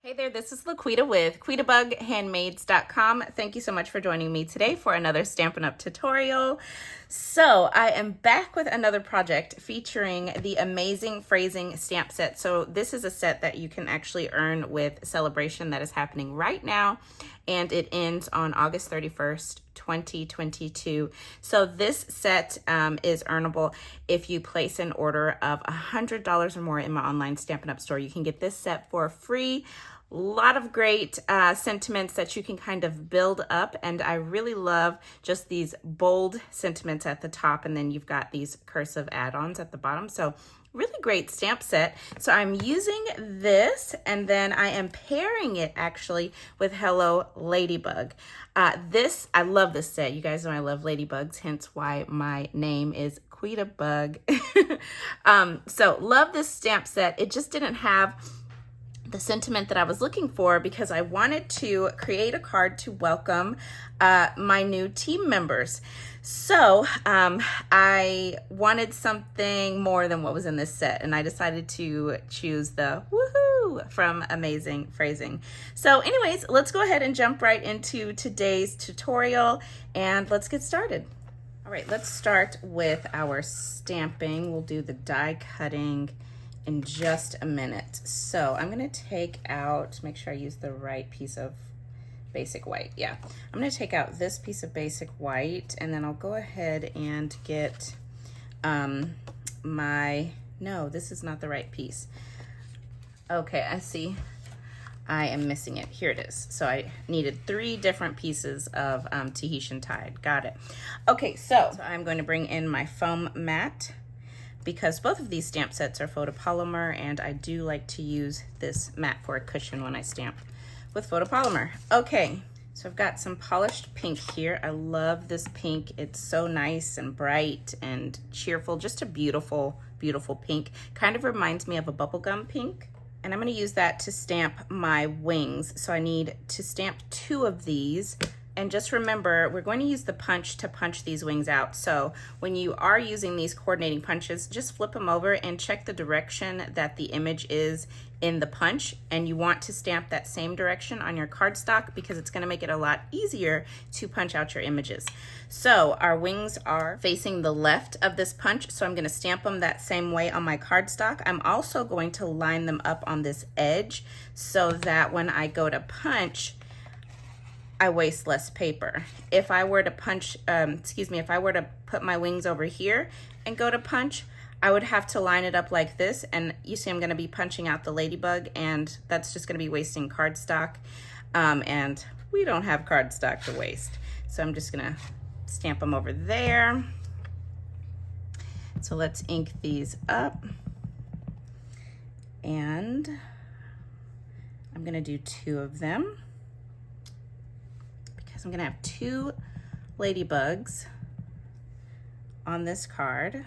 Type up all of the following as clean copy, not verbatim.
Hey there, this is LaQuita with QuitaBugHandmaids.com. Thank you so much for joining me today for another Stampin' Up! Tutorial. So I am back with another project featuring the amazing phrasing stamp set. So this is a set that you can actually earn with Celebration that is happening right now, and it ends on August 31st, 2022. So this set is earnable if you place an order of $100 or more in my online Stampin' Up! Store. You can get this set for free. A lot of great sentiments that you can kind of build up, and I really love just these bold sentiments at the top, and then you've got these cursive add-ons at the bottom. So really great stamp set. So I'm using this, and then I am pairing it actually with Hello Ladybug. I love this set. You guys know I love ladybugs, hence why my name is Quita Bug. So love this stamp set. It just didn't have the sentiment that I was looking for because I wanted to create a card to welcome my new team members. So I wanted something more than what was in this set, and I decided to choose the woohoo from Amazing Phrasing. So anyways, let's go ahead and jump right into today's tutorial, and let's get started. All right, let's start with our stamping. We'll do the die cutting in just a minute. So I'm gonna take out, make sure I use the right piece of basic white. Yeah, I'm gonna take out this piece of basic white, and then I'll go ahead and get no, this is not the right piece. Okay, I see. I am missing it. Here it is. So I needed 3 different pieces of Tahitian tide. Got it. Okay, so I'm going to bring in my foam mat, because both of these stamp sets are photopolymer, and I do like to use this mat for a cushion when I stamp with photopolymer. Okay, so I've got some polished pink here. I love this pink. It's so nice and bright and cheerful. Just a beautiful, beautiful pink. Kind of reminds me of a bubblegum pink. And I'm gonna use that to stamp my wings. So I need to stamp 2 of these. And just remember, we're going to use the punch to punch these wings out. So when you are using these coordinating punches, just flip them over and check the direction that the image is in the punch. And you want to stamp that same direction on your cardstock because it's going to make it a lot easier to punch out your images. So our wings are facing the left of this punch, so I'm going to stamp them that same way on my cardstock. I'm also going to line them up on this edge so that when I go to punch, I waste less paper. If I were to punch, if I were to put my wings over here and go to punch, I would have to line it up like this, and you see I'm gonna be punching out the ladybug, and that's just gonna be wasting cardstock, and we don't have cardstock to waste. So I'm just gonna stamp them over there. So let's ink these up, and I'm gonna do 2 of them. I'm gonna have 2 ladybugs on this card.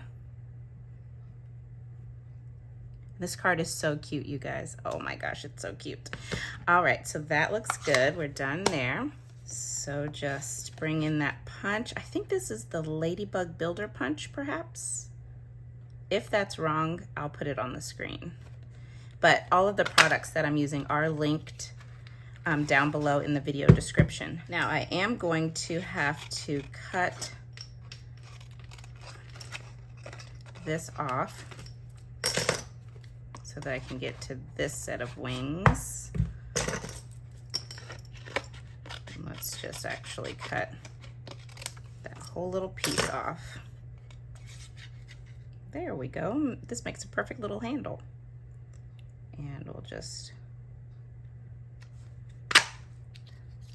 This card is so cute, you guys. Oh my gosh, it's so cute. All right, so that looks good. We're done there. So just bring in that punch. I think this is the Ladybug Builder Punch, perhaps. If that's wrong, I'll put it on the screen. But all of the products that I'm using are linked down below in the video description. Now I am going to have to cut this off so that I can get to this set of wings. And let's just actually cut that whole little piece off. There we go. This makes a perfect little handle. And we'll just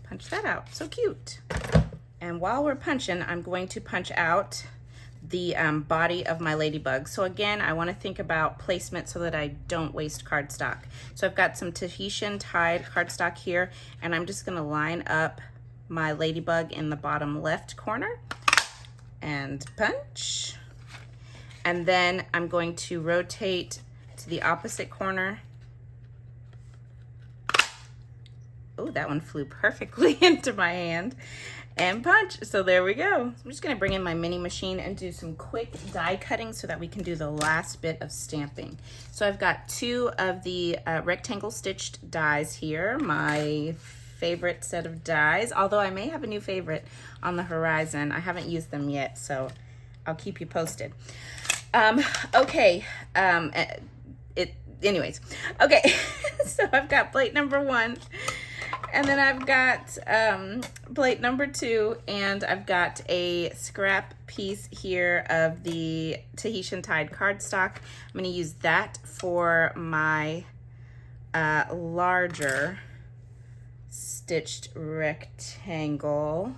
punch that out. So cute. And while we're punching, I'm going to punch out the body of my ladybug. So again, I want to think about placement so that I don't waste cardstock. So I've got some Tahitian tide cardstock here, and I'm just going to line up my ladybug in the bottom left corner and punch. And then I'm going to rotate to the opposite corner. Oh, that one flew perfectly into my hand. and punch. So there we go. So I'm just gonna bring in my mini machine and do some quick die cutting so that we can do the last bit of stamping. So I've got 2 of the rectangle stitched dies here, my favorite set of dies, although I may have a new favorite on the horizon. I haven't used them yet, so I'll keep you posted. Okay, anyways, okay, so I've got plate number 1, and then I've got plate number 2, and I've got a scrap piece here of the Tahitian tied cardstock. I'm going to use that for my larger stitched rectangle.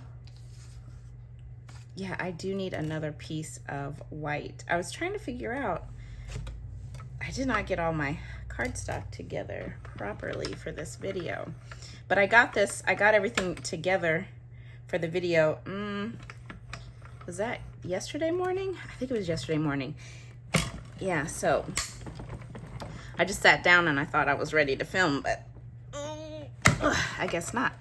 Yeah, I do need another piece of white. I was trying to figure out, I did not get all my cardstock together properly for this video, but I got everything together for the video. Was that yesterday morning? I think it was yesterday morning. Yeah, so I just sat down and I thought I was ready to film, but I guess not.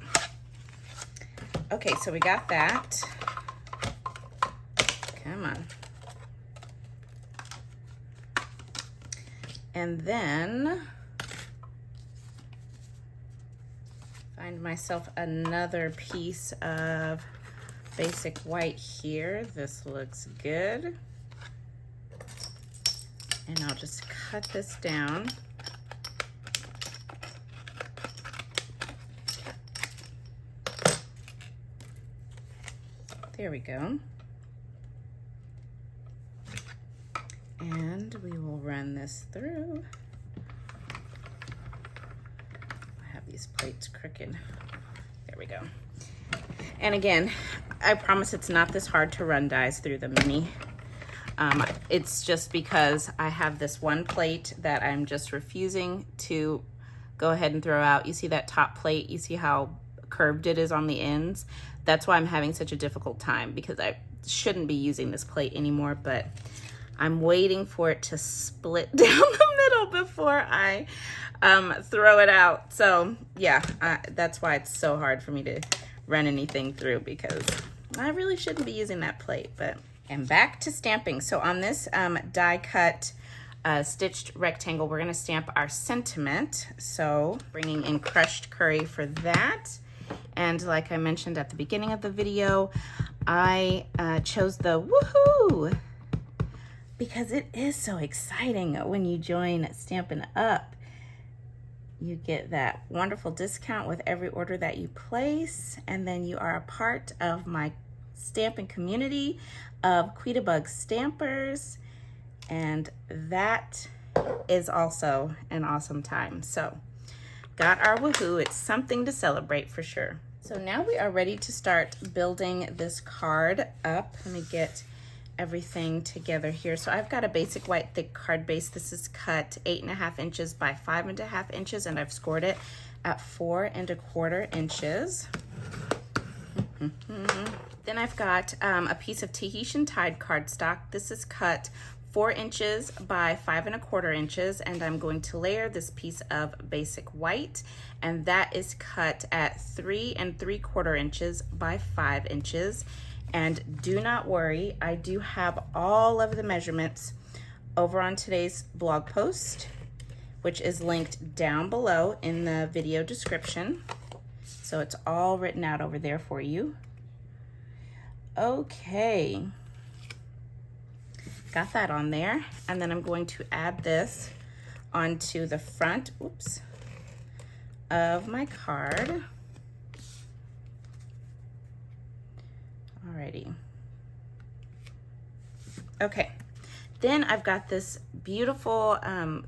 Okay, so we got that. Come on. And then find myself another piece of basic white here. This looks good. And I'll just cut this down. There we go. And we will run this through. I have these plates crooked. There we go. And again, I promise it's not this hard to run dies through the mini. It's just because I have this one plate that I'm just refusing to go ahead and throw out. You see that top plate? You see how curved it is on the ends? That's why I'm having such a difficult time, because I shouldn't be using this plate anymore, but I'm waiting for it to split down the middle before I throw it out. So yeah, that's why it's so hard for me to run anything through, because I really shouldn't be using that plate. But and back to stamping. So on this die cut stitched rectangle, we're gonna stamp our sentiment. So bringing in crushed curry for that. And like I mentioned at the beginning of the video, I chose the woohoo, because it is so exciting when you join Stampin' Up. You get that wonderful discount with every order that you place, and then you are a part of my stamping community of Ladybug stampers, and that is also an awesome time. So got our woohoo. It's something to celebrate for sure. So now we are ready to start building this card up. Let me get everything together here. So I've got a basic white thick card base. This is cut 8.5 inches by 5.5 inches, and I've scored it at 4.25 inches. Then I've got a piece of Tahitian tied cardstock. This is cut 4 inches by 5.25 inches, and I'm going to layer this piece of basic white, and that is cut at 3.75 inches by 5 inches. And do not worry, I do have all of the measurements over on today's blog post, which is linked down below in the video description. So it's all written out over there for you. Okay. Got that on there, and then I'm going to add this onto the front, oops, of my card. Alrighty. Okay, then I've got this beautiful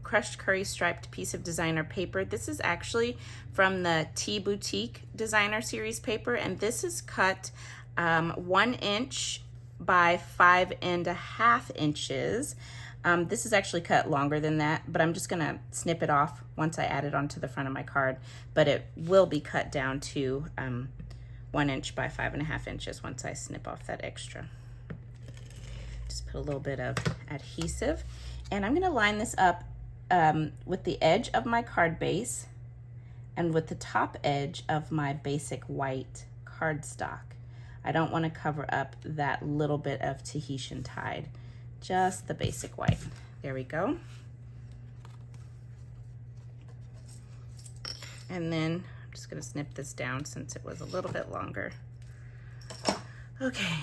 crushed curry striped piece of designer paper. This is actually from the Tea Boutique Designer Series paper, and this is cut 1 inch by 5.5 inches. This is actually cut longer than that, but I'm just gonna snip it off once I add it onto the front of my card, but it will be cut down to 1 inch by 5.5 inches once I snip off that extra. Just put a little bit of adhesive, and I'm gonna line this up with the edge of my card base and with the top edge of my basic white cardstock. I don't want to cover up that little bit of Tahitian tide, just the basic white. There we go. And then I'm just going to snip this down since it was a little bit longer. Okay,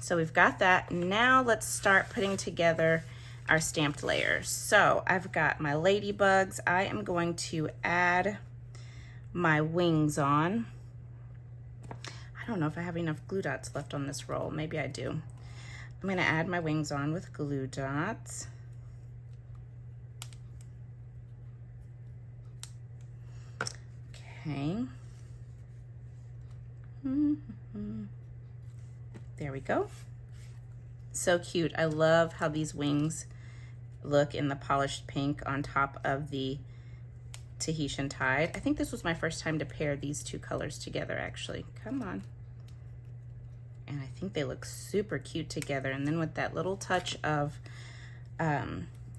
so we've got that. Now let's start putting together our stamped layers. So I've got my ladybugs. I am going to add my wings on. I don't know if I have enough glue dots left on this roll. Maybe I do. I'm going to add my wings on with glue dots. Okay. There we go. So cute. I love how these wings look in the polished pink on top of the Tahitian tide. I think this was my first time to pair these two colors together, actually. Come on. And I think they look super cute together. And then with that little touch of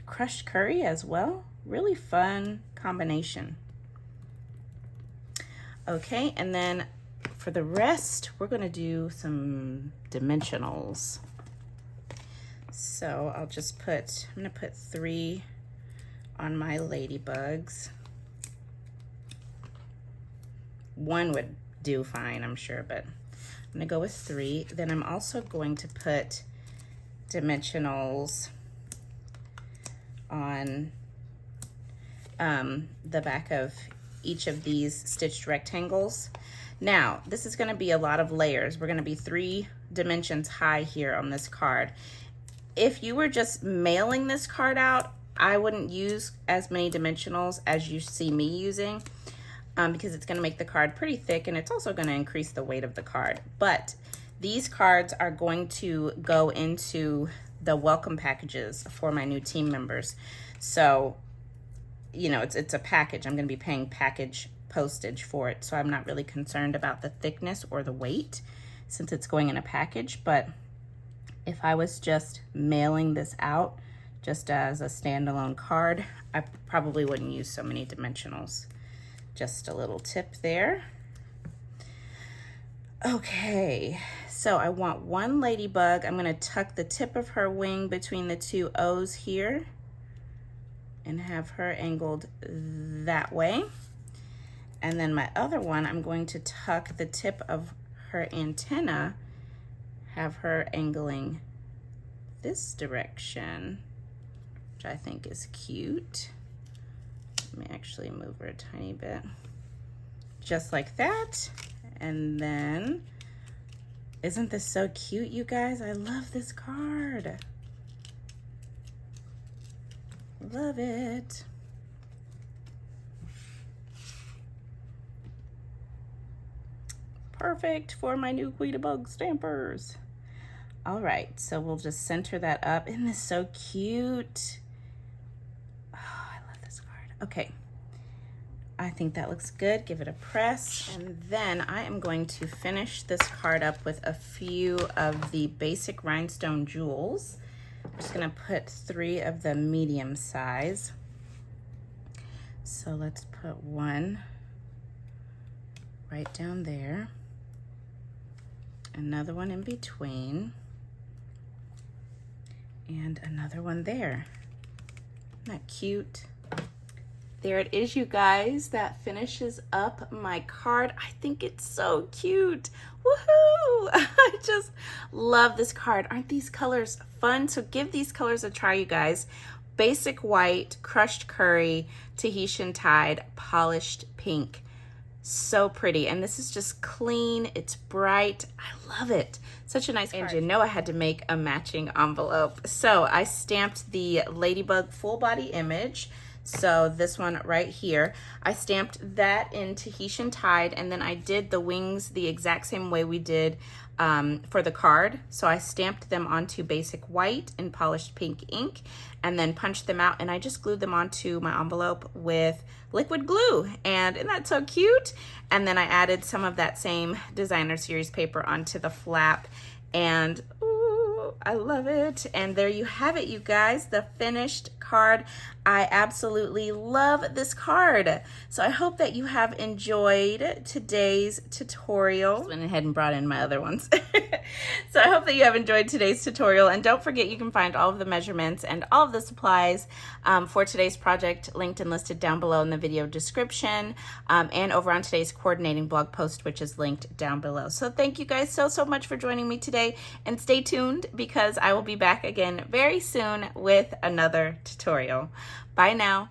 crushed curry as well. Really fun combination. Okay, and then for the rest, we're gonna do some dimensionals. So I'm gonna put 3 on my ladybugs. 1 would do fine, I'm sure, but I'm gonna go with 3. Then I'm also going to put dimensionals on the back of each of these stitched rectangles. Now, this is gonna be a lot of layers. We're gonna be 3 dimensions high here on this card. If you were just mailing this card out, I wouldn't use as many dimensionals as you see me using because it's gonna make the card pretty thick and it's also gonna increase the weight of the card. But these cards are going to go into the welcome packages for my new team members. So, you know, it's a package. I'm gonna be paying package postage for it, so I'm not really concerned about the thickness or the weight since it's going in a package. But if I was just mailing this out just as a standalone card, I probably wouldn't use so many dimensionals. Just a little tip there. Okay, so I want 1 ladybug. I'm gonna tuck the tip of her wing between the 2 O's here and have her angled that way. And then my other one, I'm going to tuck the tip of her antenna, have her angling this direction, which I think is cute. Let me actually move her a tiny bit. Just like that. And then, isn't this so cute, you guys? I love this card. Love it. Perfect for my new Ladybug stampers. All right, so we'll just center that up. Isn't this so cute? Oh, I love this card. Okay, I think that looks good. Give it a press. And then I am going to finish this card up with a few of the basic rhinestone jewels. I'm just gonna put 3 of the medium size. So let's put 1 right down there. Another one in between. And another one there. Isn't that cute? There it is, you guys. That finishes up my card. I think it's so cute. Woohoo! I just love this card. Aren't these colors fun? So give these colors a try, you guys. Basic white, crushed curry, Tahitian tide, polished pink. So pretty. And this is just clean. It's bright. I love it. Such a nice card. And you know I had to make a matching envelope. So I stamped the Ladybug full body image. So this one right here, I stamped that in Tahitian tide, and then I did the wings the exact same way we did for the card. So I stamped them onto basic white and polished pink ink and then punched them out, and I just glued them onto my envelope with liquid glue. And isn't that so cute? And then I added some of that same designer series paper onto the flap, and ooh, Oh, I love it. And there you have it, you guys, the finished card. I absolutely love this card. So I hope that you have enjoyed today's tutorial. Just went ahead and brought in my other ones. So I hope that you have enjoyed today's tutorial, and don't forget you can find all of the measurements and all of the supplies for today's project linked and listed down below in the video description, and over on today's coordinating blog post, which is linked down below. So thank you guys so much for joining me today, and stay tuned because I will be back again very soon with another tutorial. Bye now.